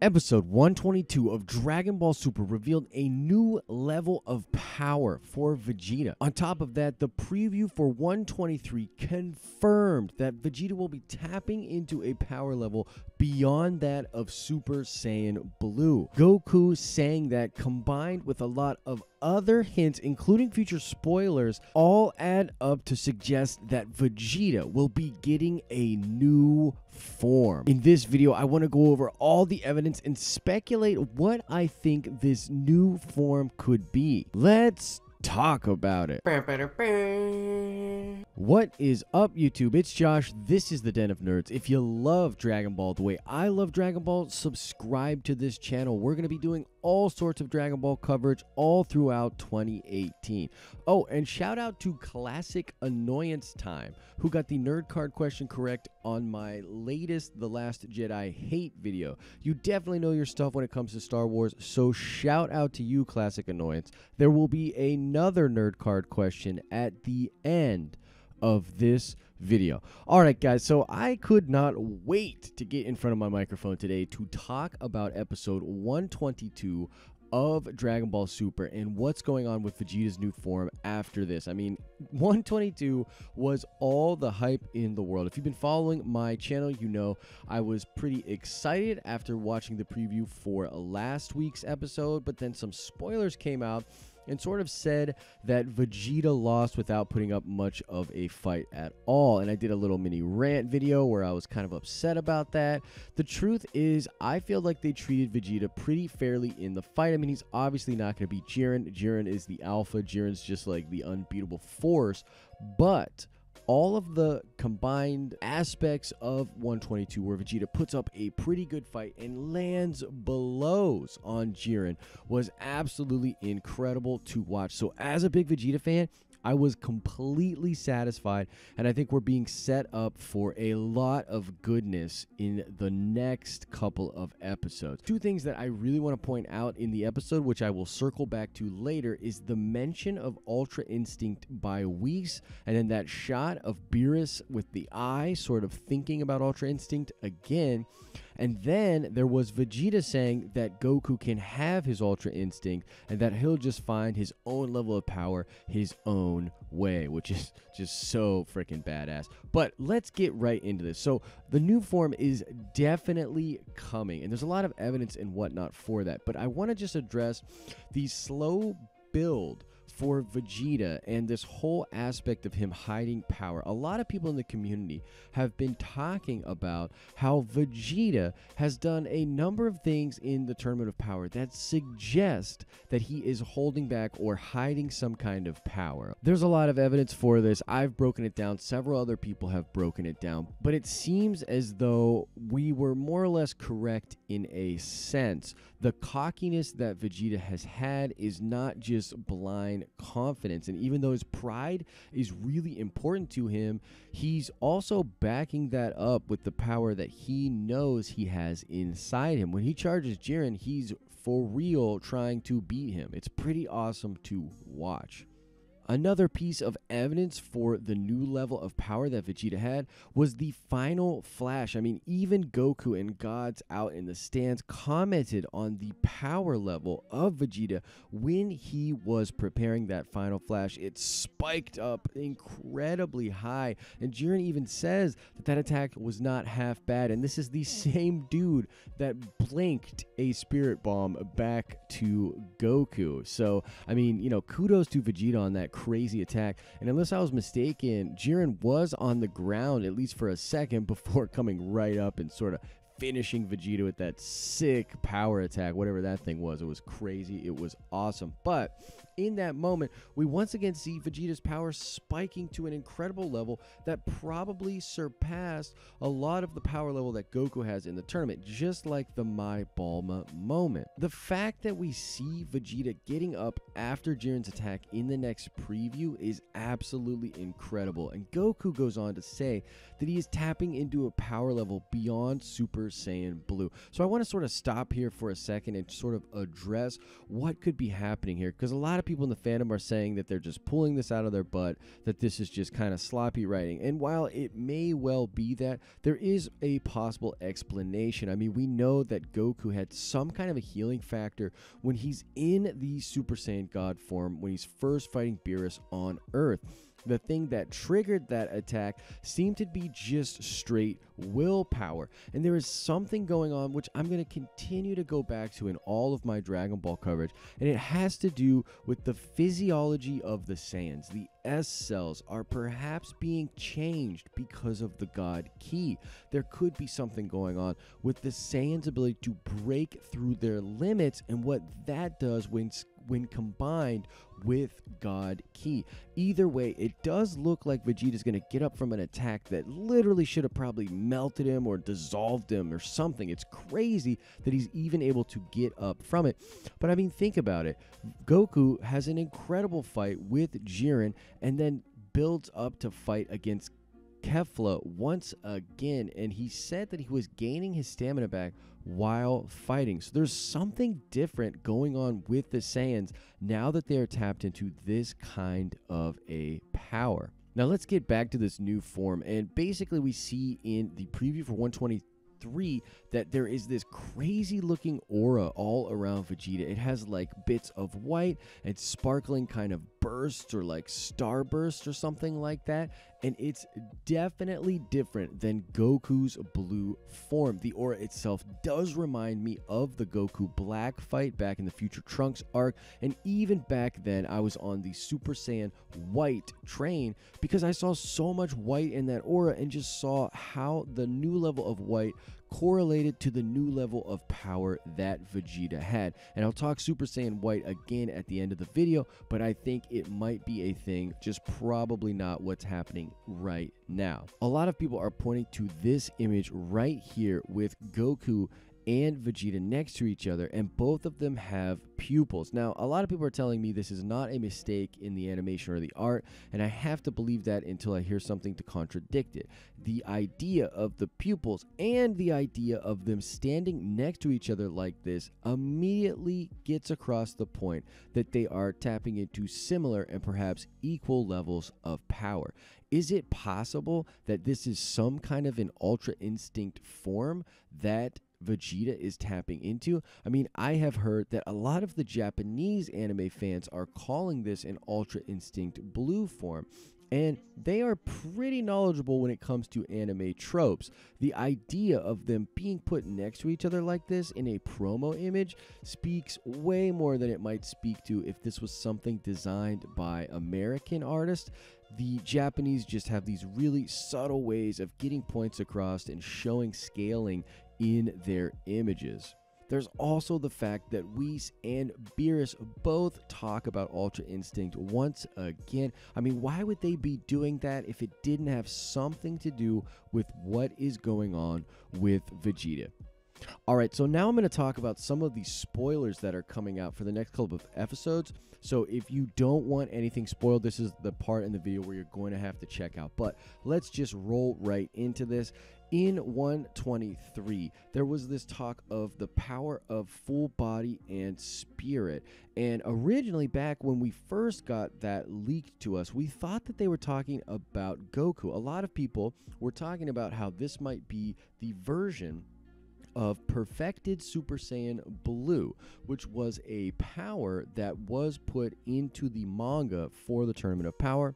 Episode 122 of Dragon Ball Super revealed a new level of power for Vegeta. On top of that, the preview for 123 confirmed that Vegeta will be tapping into a power level beyond that of Super Saiyan Blue. Goku saying that, combined with a lot of other hints, including future spoilers, all add up to suggest that Vegeta will be getting a new form. In this video, I want to go over all the evidence and speculate what I think this new form could be. Let's talk about it. What is up, YouTube? It's Josh. This is the Den of Nerds. If you love Dragon Ball the way I love Dragon Ball, subscribe to this channel. We're going to be doing all sorts of Dragon Ball coverage all throughout 2018. Oh, and shout out to Classic Annoyance Time, who got the nerd card question correct on my latest The Last Jedi hate video. You definitely know your stuff when it comes to Star Wars, so shout out to you, Classic Annoyance. There will be another nerd card question at the end of this video. All right, guys, so I could not wait to get in front of my microphone today to talk about episode 122 of Dragon Ball Super and what's going on with Vegeta's new form after this. I mean, 122 was all the hype in the world. If you've been following my channel, you know I was pretty excited after watching the preview for last week's episode, but then some spoilers came out and sort of said that Vegeta lost without putting up much of a fight at all. And I did a little mini rant video where I was kind of upset about that. The truth is, I feel like they treated Vegeta pretty fairly in the fight. I mean, he's obviously not going to beat Jiren. Jiren is the alpha. Jiren's just like the unbeatable force. But all of the combined aspects of 122 where Vegeta puts up a pretty good fight and lands blows on Jiren was absolutely incredible to watch. So as a big Vegeta fan, I was completely satisfied, and I think we're being set up for a lot of goodness in the next couple of episodes. Two things that I really want to point out in the episode, which I will circle back to later, is the mention of Ultra Instinct by Whis, and then that shot of Beerus with the eye sort of thinking about Ultra Instinct again. And then there was Vegeta saying that Goku can have his Ultra Instinct and that he'll just find his own level of power his own way, which is just so freaking badass. But let's get right into this. So the new form is definitely coming, and there's a lot of evidence and whatnot for that. But I want to just address the slow build for Vegeta and this whole aspect of him hiding power. A lot of people in the community have been talking about how Vegeta has done a number of things in the Tournament of Power that suggest that he is holding back or hiding some kind of power. There's a lot of evidence for this. I've broken it down. Several other people have broken it down. But it seems as though we were more or less correct in a sense. The cockiness that Vegeta has had is not just blind confidence, and even though his pride is really important to him, he's also backing that up with the power that he knows he has inside him. When he charges Jiren, he's for real trying to beat him. It's pretty awesome to watch. Another piece of evidence for the new level of power that Vegeta had was the final flash. I mean, even Goku and Gods out in the stands commented on the power level of Vegeta when he was preparing that final flash. It spiked up incredibly high, and Jiren even says that that attack was not half bad, and this is the same dude that blinked a spirit bomb back to Goku. So, I mean, you know, kudos to Vegeta on that crazy attack. And unless I was mistaken, Jiren was on the ground at least for a second before coming right up and sort of finishing Vegeta with that sick power attack, whatever that thing was. It was crazy. It was awesome. But in that moment, we once again see Vegeta's power spiking to an incredible level that probably surpassed a lot of the power level that Goku has in the tournament, just like the My Bulma moment. The fact that we see Vegeta getting up after Jiren's attack in the next preview is absolutely incredible, and Goku goes on to say that he is tapping into a power level beyond Super Saiyan Blue. So I want to sort of stop here for a second and sort of address what could be happening here, because a lot of people in the fandom are saying that they're just pulling this out of their butt, that this is just kind of sloppy writing. And while it may well be that, there is a possible explanation. I mean, we know that Goku had some kind of a healing factor when he's in the Super Saiyan God form, when he's first fighting Beerus on Earth. The thing that triggered that attack seemed to be just straight willpower. And there is something going on which I'm going to continue to go back to in all of my Dragon Ball coverage, and it has to do with the physiology of the Saiyans. The S cells are perhaps being changed because of the God Ki. There could be something going on with the Saiyans' ability to break through their limits, and what that does when combined with God Ki. Either way, it does look like Vegeta's going to get up from an attack that literally should have probably melted him or dissolved him or something. It's crazy that he's even able to get up from it. But I mean, think about it. Goku has an incredible fight with Jiren and then builds up to fight against Kefla once again, and he said that he was gaining his stamina back while fighting. So there's something different going on with the Saiyans now that they are tapped into this kind of a power. Now let's get back to this new form, and basically we see in the preview for 123 that there is this crazy looking aura all around Vegeta. It has like bits of white and sparkling kind of bursts or like starbursts or something like that, and it's definitely different than Goku's blue form. The aura itself does remind me of the Goku Black fight back in the Future Trunks arc, and even back then I was on the Super Saiyan White train because I saw so much white in that aura and just saw how the new level of white correlated to the new level of power that Vegeta had. And I'll talk Super Saiyan White again at the end of the video, but I think it might be a thing, just probably not what's happening right now. A lot of people are pointing to this image right here with Goku and Vegeta next to each other, and both of them have pupils. Now, a lot of people are telling me this is not a mistake in the animation or the art, and I have to believe that until I hear something to contradict it. The idea of the pupils and the idea of them standing next to each other like this immediately gets across the point that they are tapping into similar and perhaps equal levels of power. Is it possible that this is some kind of an Ultra Instinct form that Vegeta is tapping into? I mean, I have heard that a lot of the Japanese anime fans are calling this an Ultra Instinct Blue form, and they are pretty knowledgeable when it comes to anime tropes. The idea of them being put next to each other like this in a promo image speaks way more than it might speak to if this was something designed by American artists. The Japanese just have these really subtle ways of getting points across and showing scaling in their images. There's also the fact that Whis and Beerus both talk about Ultra Instinct once again. I mean, why would they be doing that if it didn't have something to do with what is going on with Vegeta? Alright, so now I'm going to talk about some of the spoilers that are coming out for the next couple of episodes. So if you don't want anything spoiled, this is the part in the video where you're going to have to check out. But let's just roll right into this. In 123, there was this talk of the power of full body and spirit. And originally, back when we first got that leaked to us, we thought that they were talking about Goku. A lot of people were talking about how this might be the version of perfected Super Saiyan Blue, which was a power that was put into the manga for the Tournament of Power.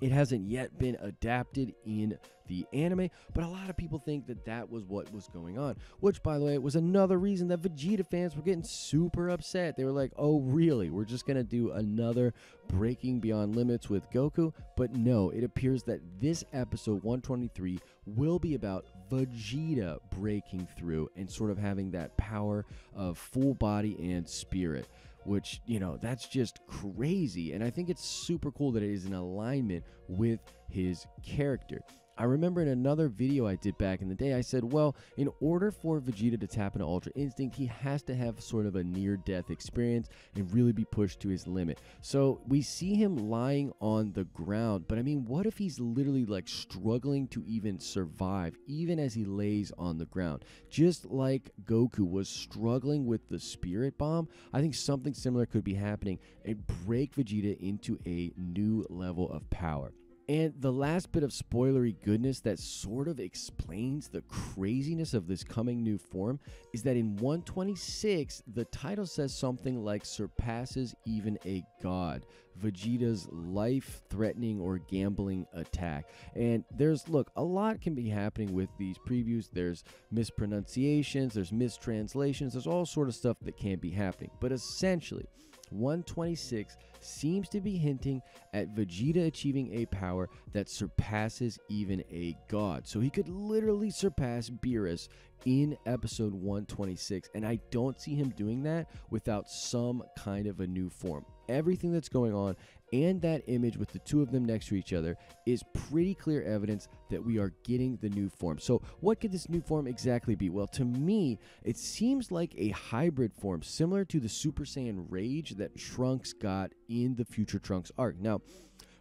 It hasn't yet been adapted in the anime, but a lot of people think that that was what was going on, which, by the way, was another reason that Vegeta fans were getting super upset. They were like, oh, really? We're just going to do another Breaking Beyond Limits with Goku? But no, it appears that this episode 123 will be about Vegeta breaking through and sort of having that power of full body and spirit, which, you know, that's just crazy. And I think it's super cool that it is in alignment with his character. I remember in another video I did back in the day, I said, well, in order for Vegeta to tap into Ultra Instinct, he has to have sort of a near-death experience and really be pushed to his limit. So we see him lying on the ground, but I mean, what if he's literally like struggling to even survive, even as he lays on the ground? Just like Goku was struggling with the Spirit Bomb, I think something similar could be happening and break Vegeta into a new level of power. And the last bit of spoilery goodness that sort of explains the craziness of this coming new form is that in 126, the title says something like surpasses even a god, Vegeta's life-threatening or gambling attack. And look, a lot can be happening with these previews. There's mispronunciations, there's mistranslations, there's all sort of stuff that can be happening. But essentially, 126 seems to be hinting at Vegeta achieving a power that surpasses even a god. So he could literally surpass Beerus in episode 126, and I don't see him doing that without some kind of a new form. Everything that's going on and that image with the two of them next to each other is pretty clear evidence that we are getting the new form. So what could this new form exactly be? Well, to me, it seems like a hybrid form similar to the Super Saiyan Rage that Trunks got in the Future Trunks arc. Now,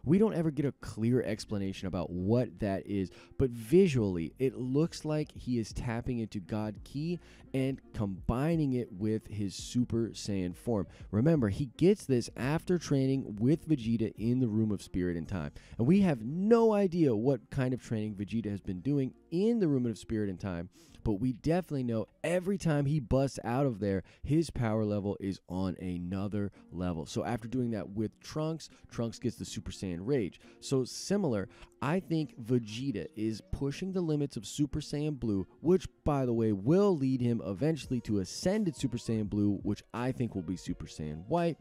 we don't ever get a clear explanation about what that is, but visually, it looks like he is tapping into God Ki and combining it with his Super Saiyan form. Remember, he gets this after training with Vegeta in the Room of Spirit and Time, and we have no idea what kind of training Vegeta has been doing in the Room of Spirit and Time, but we definitely know every time he busts out of there, his power level is on another level. So after doing that with Trunks, Trunks gets the Super Saiyan Rage. So similar, I think Vegeta is pushing the limits of Super Saiyan Blue, which, by the way, will lead him eventually to Ascended Super Saiyan Blue, which I think will be Super Saiyan White.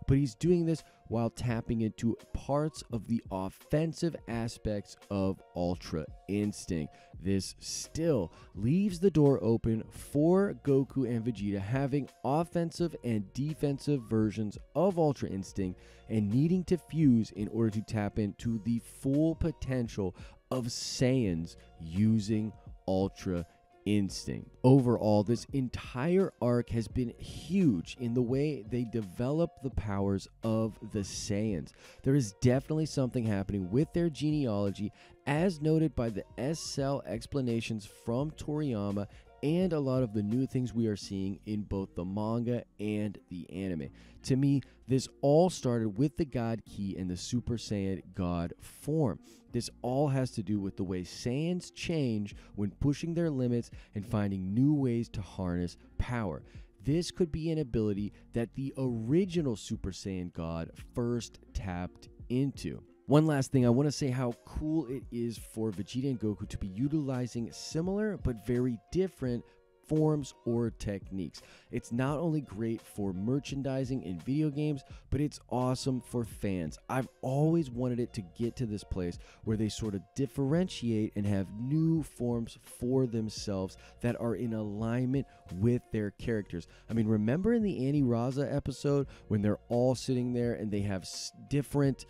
But he's doing this while tapping into parts of the offensive aspects of Ultra Instinct. This still leaves the door open for Goku and Vegeta having offensive and defensive versions of Ultra Instinct and needing to fuse in order to tap into the full potential of Saiyans using Ultra Instinct. Overall, this entire arc has been huge in the way they develop the powers of the Saiyans. There is definitely something happening with their genealogy, as noted by the S-Cell explanations from Toriyama and a lot of the new things we are seeing in both the manga and the anime. To me, this all started with the God Ki and the Super Saiyan God form. This all has to do with the way Saiyans change when pushing their limits and finding new ways to harness power. This could be an ability that the original Super Saiyan God first tapped into. One last thing, I want to say how cool it is for Vegeta and Goku to be utilizing similar but very different forms or techniques. It's not only great for merchandising in video games, but it's awesome for fans. I've always wanted it to get to this place where they sort of differentiate and have new forms for themselves that are in alignment with their characters. I mean, remember in the Annie Raza episode when they're all sitting there and they have different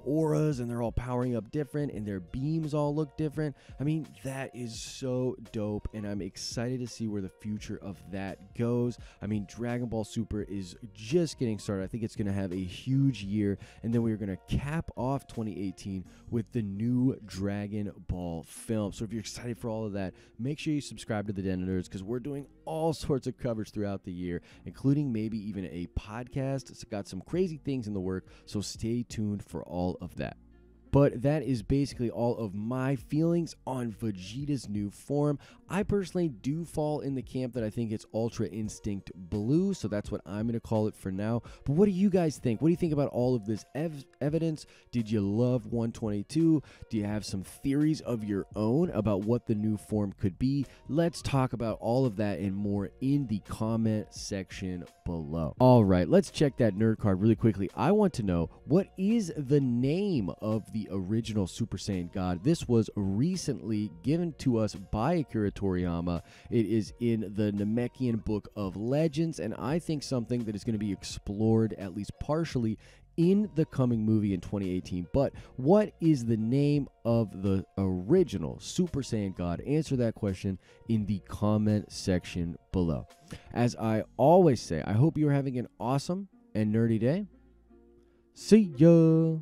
auras and they're all powering up different and their beams all look different? I mean, that is so dope, and I'm excited to see where the future of that goes. I mean, Dragon Ball Super is just getting started. I think it's going to have a huge year, and then we're going to cap off 2018 with the new Dragon Ball film. So if you're excited for all of that, make sure you subscribe to the Den of Nerds, because we're doing all sorts of coverage throughout the year, including maybe even a podcast. It's got some crazy things in the work, so stay tuned for all of that. But that is basically all of my feelings on Vegeta's new form. I personally do fall in the camp that I think it's Ultra Instinct Blue, so that's what I'm going to call it for now. But what do you guys think? What do you think about all of this evidence? Did you love 122? Do you have some theories of your own about what the new form could be? Let's talk about all of that and more in the comment section below. All right, let's check that nerd card really quickly. I want to know, what is the name of the original Super Saiyan God? This was recently given to us by Akira Toriyama. It is in the Namekian Book of Legends, and I think something that is going to be explored at least partially in the coming movie in 2018. But what is the name of the original Super Saiyan God? Answer that question in the comment section below. As I always say, I hope you're having an awesome and nerdy day. See ya!